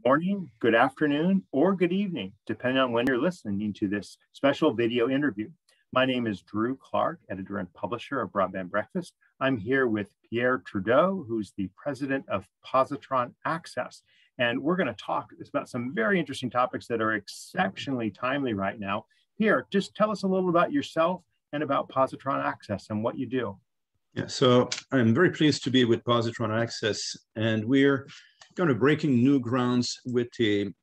Morning, good afternoon, or good evening, depending on when you're listening to this special video interview. My name is Drew Clark, editor and publisher of Broadband Breakfast. I'm here with Pierre Trudeau, who's the president of Positron Access. And we're going to talk about some very interesting topics that are exceptionally timely right now. Pierre, just tell us a little about yourself and about Positron Access and what you do. Yeah, so I'm very pleased to be with Positron Access, and we're kind of breaking new grounds with an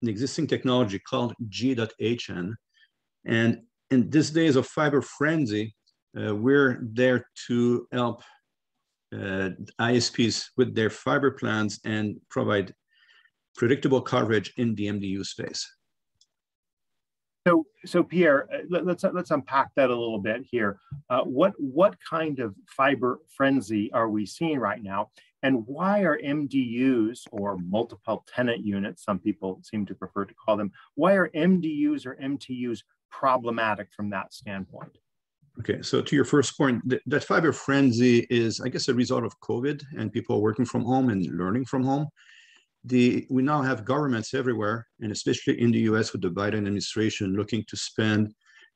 existing technology called G.hn. And in these days of fiber frenzy, we're there to help ISPs with their fiber plans and provide predictable coverage in the MDU space. So Pierre, let's unpack that a little bit here. What kind of fiber frenzy are we seeing right now? And why are MDUs, or multiple tenant units, some people seem to prefer to call them, why are MDUs or MTUs problematic from that standpoint? Okay, so to your first point, that fiber frenzy is, I guess, a result of COVID and people working from home and learning from home. We now have governments everywhere, and especially in the US with the Biden administration, looking to spend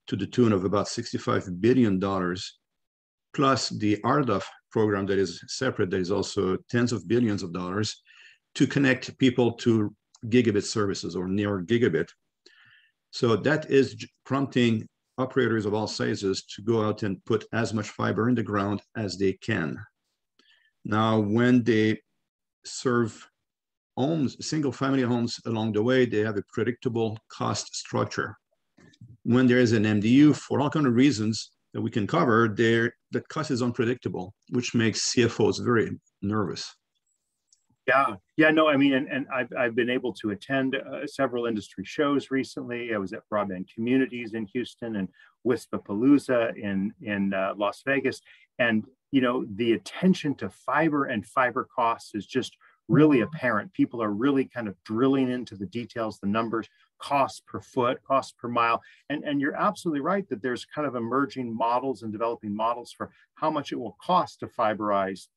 to the tune of about $65 billion, plus the RDOF program that is separate, that is also tens of billions of dollars, to connect people to gigabit services or near gigabit. So that is prompting operators of all sizes to go out and put as much fiber in the ground as they can. Now, when they serve homes, single family homes along the way, they have a predictable cost structure. When there is an MDU, for all kinds of reasons that we can cover, the cost is unpredictable, which makes CFOs very nervous. No, I mean, and I've been able to attend several industry shows recently. I was at Broadband Communities in Houston and Wispapalooza in Las Vegas. And, you know, the attention to fiber and fiber costs is just really apparent. People are really kind of drilling into the details, the numbers, cost per foot, cost per mile. And you're absolutely right that there's kind of emerging models and developing models for how much it will cost to fiberize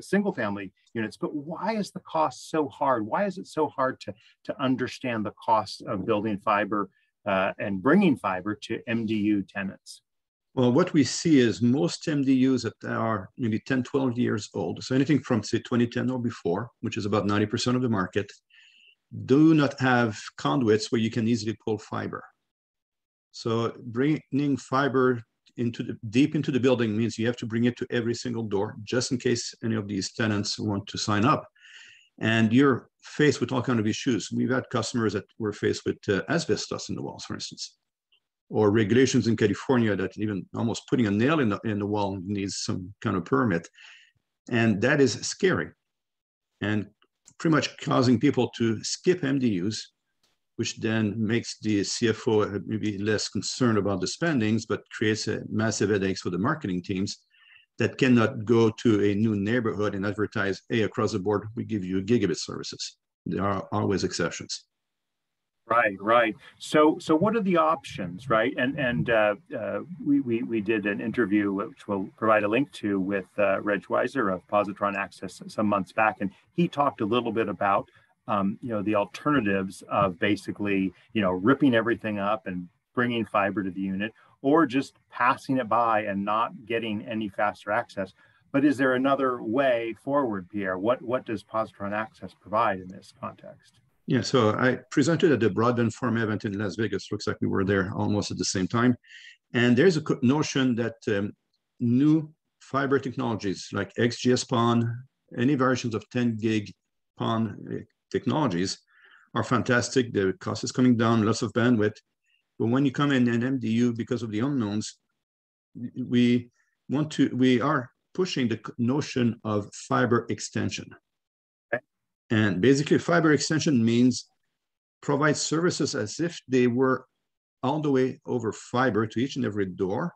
single family units. But why is the cost so hard? Why is it so hard to understand the cost of building fiber and bringing fiber to MDU tenants? Well, what we see is most MDUs that are maybe 10, 12 years old, so anything from, say, 2010 or before, which is about 90% of the market, do not have conduits where you can easily pull fiber. So bringing fiber deep into the building means you have to bring it to every single door, just in case any of these tenants want to sign up. And you're faced with all kinds of issues. We've had customers that were faced with asbestos in the walls, for instance, or regulations in California that even almost putting a nail in the wall needs some kind of permit. And that is scary and pretty much causing people to skip MDUs, which then makes the CFO maybe less concerned about the spendings, but creates a massive headaches for the marketing teams that cannot go to a new neighborhood and advertise, hey, across the board, we give you gigabit services. There are always exceptions. Right. So what are the options, right? And we did an interview, which we'll provide a link to, with Reg Weiser of Positron Access some months back, and he talked a little bit about the alternatives of basically ripping everything up and bringing fiber to the unit, or just passing it by and not getting any faster access. But is there another way forward, Pierre? What does Positron Access provide in this context? Yeah, so I presented at the Broadband Forum event in Las Vegas. Looks like we were there almost at the same time. And there's a notion that new fiber technologies like XGS-PON, any versions of 10 gig PON technologies are fantastic. The cost is coming down, lots of bandwidth. But when you come in an MDU, because of the unknowns, we are pushing the notion of fiber extension. And basically, fiber extension means provide services as if they were all the way over fiber to each and every door,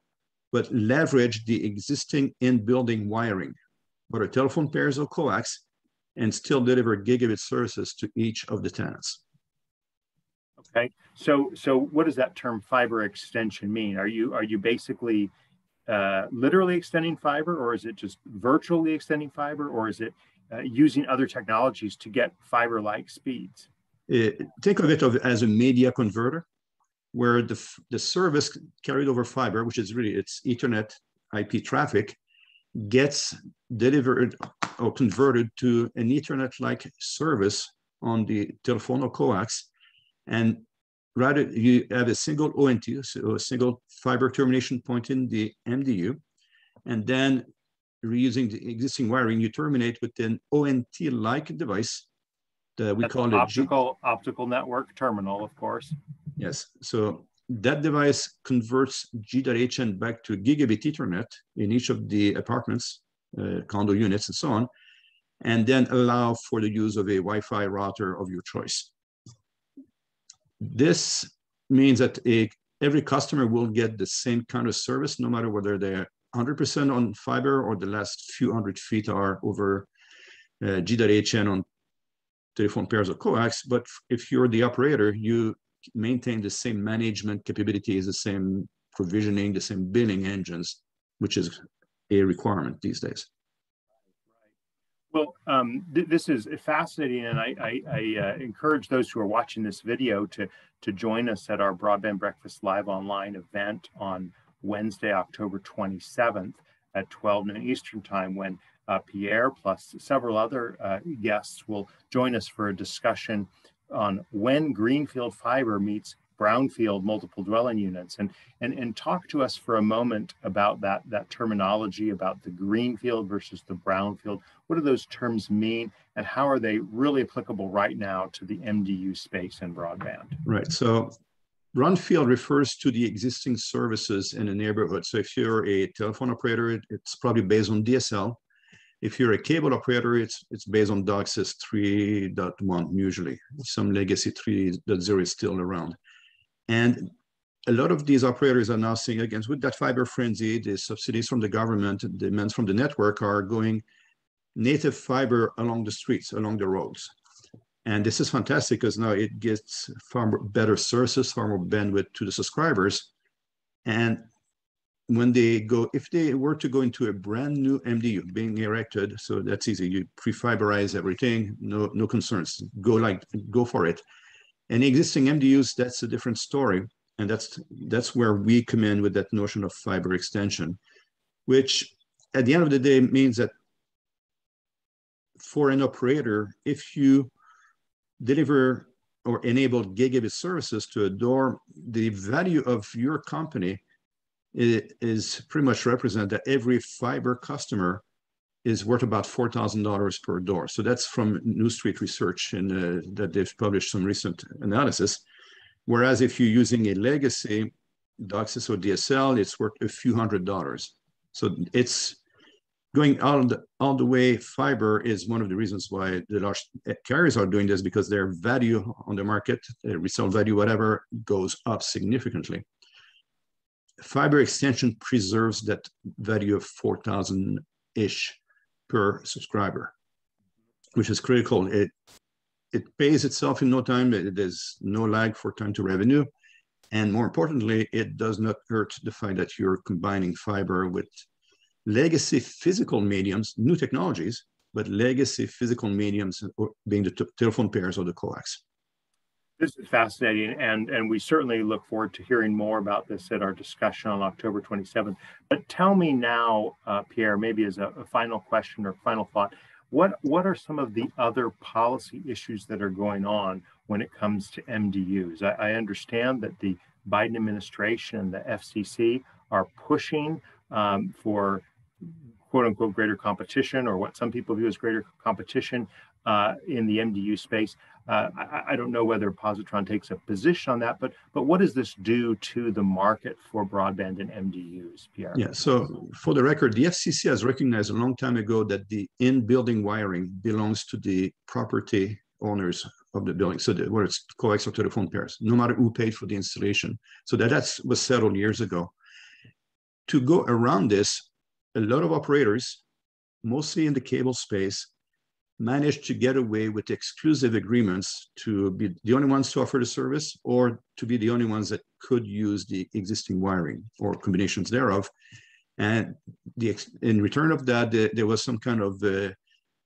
but leverage the existing in-building wiring, whether telephone pairs or coax, and still deliver gigabit services to each of the tenants. Okay, so what does that term fiber extension mean? Are you basically literally extending fiber, or is it just virtually extending fiber, or is it using other technologies to get fiber-like speeds? Think of it as a media converter, where the service carried over fiber, which is really it's Ethernet IP traffic, gets delivered or converted to an Ethernet-like service on the telephone or coax, and rather you have a single ONT, so a single fiber termination point in the MDU, and then reusing the existing wiring, you terminate with an ONT-like device that we call it optical network terminal, of course. Yes, so that device converts G.hn back to gigabit Ethernet in each of the apartments, condo units, and so on, and then allow for the use of a Wi-Fi router of your choice. This means that every customer will get the same kind of service, no matter whether they're 100% on fiber or the last few hundred feet are over G.hn on telephone pairs or coax. But if you're the operator, you maintain the same management capabilities, the same provisioning, the same billing engines, which is a requirement these days. Well, this is fascinating, and I encourage those who are watching this video to join us at our Broadband Breakfast Live Online event on Wednesday, October 27th at 12 noon Eastern Time, when Pierre plus several other guests will join us for a discussion on when greenfield fiber meets brownfield multiple dwelling units, and talk to us for a moment about that terminology, about the greenfield versus the brownfield. What do those terms mean, and how are they really applicable right now to the MDU space in broadband? Right. So brownfield refers to the existing services in a neighborhood. So if you're a telephone operator, it's probably based on DSL. If you're a cable operator, it's based on DOCSIS 3.1 usually. Some legacy 3.0 is still around. And a lot of these operators are now saying, again, with that fiber frenzy, the subsidies from the government, the demands from the network are going native fiber along the streets, along the roads. And this is fantastic because now it gets far more better services, far more bandwidth to the subscribers. And when they go, if they were to go into a brand new MDU being erected, so that's easy, you pre-fiberize everything, no concerns, go for it. And existing MDUs, that's a different story. And that's where we come in with that notion of fiber extension, which at the end of the day means that for an operator, if you deliver or enable gigabit services to a door, the value of your company is pretty much represent that every fiber customer is worth about $4,000 per door. So that's from New Street Research, and that they've published some recent analysis. Whereas if you're using a legacy DOCSIS or DSL, it's worth a few $100s. So it's going all the way. Fiber is one of the reasons why the large carriers are doing this, because their value on the market, their resale value, whatever, goes up significantly. Fiber extension preserves that value of 4,000-ish per subscriber, which is critical. It pays itself in no time. There's no lag for time to revenue. And more importantly, it does not hurt the fact that you're combining fiber with legacy physical mediums, new technologies, but legacy physical mediums being the telephone pairs or the coax. This is fascinating, and we certainly look forward to hearing more about this at our discussion on October 27th. But tell me now, Pierre, maybe as a final question or final thought, what are some of the other policy issues that are going on when it comes to MDUs? I understand that the Biden administration and the FCC are pushing for quote unquote greater competition, or what some people view as greater competition in the MDU space. I don't know whether Positron takes a position on that, but what does this do to the market for broadband and MDUs, Pierre? Yeah, so for the record, the FCC has recognized a long time ago that the in-building wiring belongs to the property owners of the building, so whether it's coax or telephone pairs, no matter who paid for the installation. So that was settled years ago. To go around this, a lot of operators, mostly in the cable space, managed to get away with exclusive agreements to be the only ones to offer the service, or to be the only ones that could use the existing wiring or combinations thereof. And in return of that, there was some kind of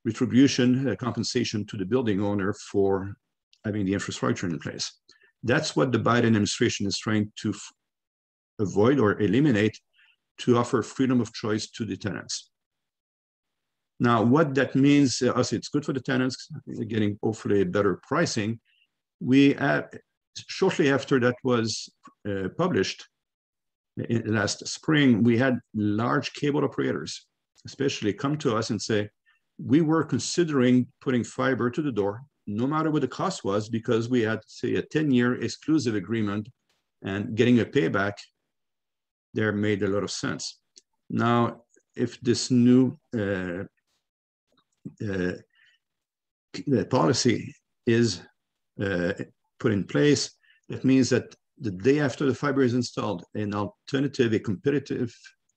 retribution, compensation to the building owner for having the infrastructure in place. That's what the Biden administration is trying to avoid or eliminate, to offer freedom of choice to the tenants. Now, what that means, it's good for the tenants, getting hopefully better pricing. We shortly after that was published, in last spring, we had large cable operators, especially, come to us and say, we were considering putting fiber to the door, no matter what the cost was, because we had, say, a 10-year exclusive agreement, and getting a payback there made a lot of sense. Now, if this new policy is put in place, that means that the day after the fiber is installed, an alternative, a competitive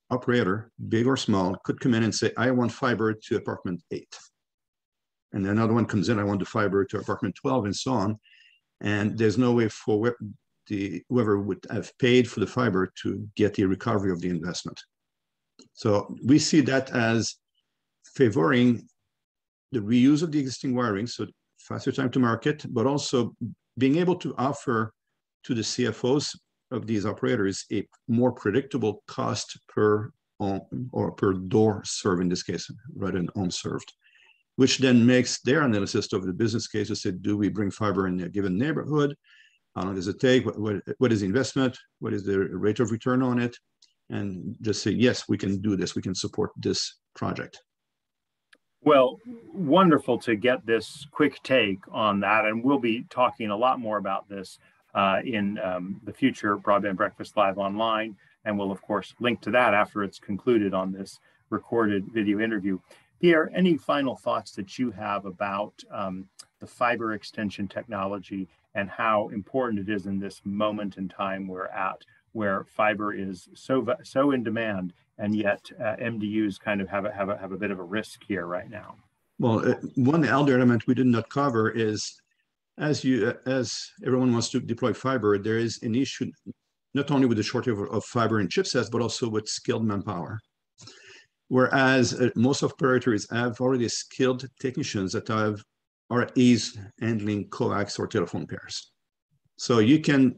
operator, big or small, could come in and say, I want fiber to apartment 8. And another one comes in, I want the fiber to apartment 12, and so on. And there's no way for whoever would have paid for the fiber to get the recovery of the investment. So we see that as favoring the reuse of the existing wiring, so faster time to market, but also being able to offer to the CFOs of these operators a more predictable cost per home, or per door served in this case, rather than home served, which then makes their analysis of the business case to say, do we bring fiber in a given neighborhood? How long does it take? What is the investment? What is the rate of return on it? And just say, yes, we can do this. We can support this project. Well, wonderful to get this quick take on that. And we'll be talking a lot more about this in the future Broadband Breakfast Live online. And we'll, of course, link to that after it's concluded on this recorded video interview. Pierre, any final thoughts that you have about the fiber extension technology and how important it is in this moment in time we're at, where fiber is so in demand, and yet MDUs kind of have a bit of a risk here right now? Well, one other element we did not cover is, as everyone wants to deploy fiber, there is an issue not only with the shortage of fiber and chipsets, but also with skilled manpower. Whereas most operators have already skilled technicians that are at ease handling coax or telephone pairs. So you can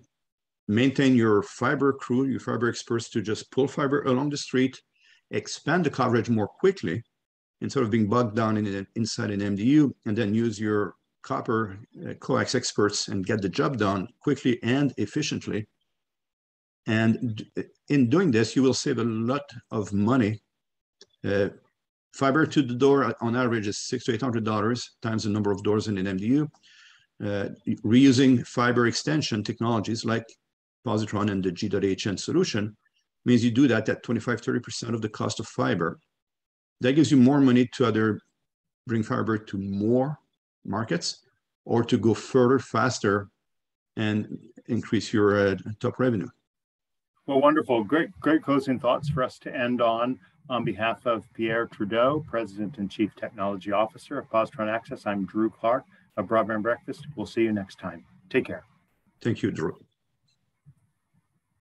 maintain your fiber crew, your fiber experts, to just pull fiber along the street, expand the coverage more quickly, instead of being bogged down inside an MDU, and then use your copper coax experts and get the job done quickly and efficiently. And in doing this, you will save a lot of money. Fiber to the door on average is $600 to $800 times the number of doors in an MDU. Reusing fiber extension technologies like Positron and the G.hn solution means you do that at 25–30% of the cost of fiber. That gives you more money to either bring fiber to more markets or to go further, faster, and increase your top revenue. Well, wonderful. Great closing thoughts for us to end on. On behalf of Pierre Trudeau, President and Chief Technology Officer of Positron Access, I'm Drew Clark of Broadband Breakfast. We'll see you next time. Take care. Thank you, Drew.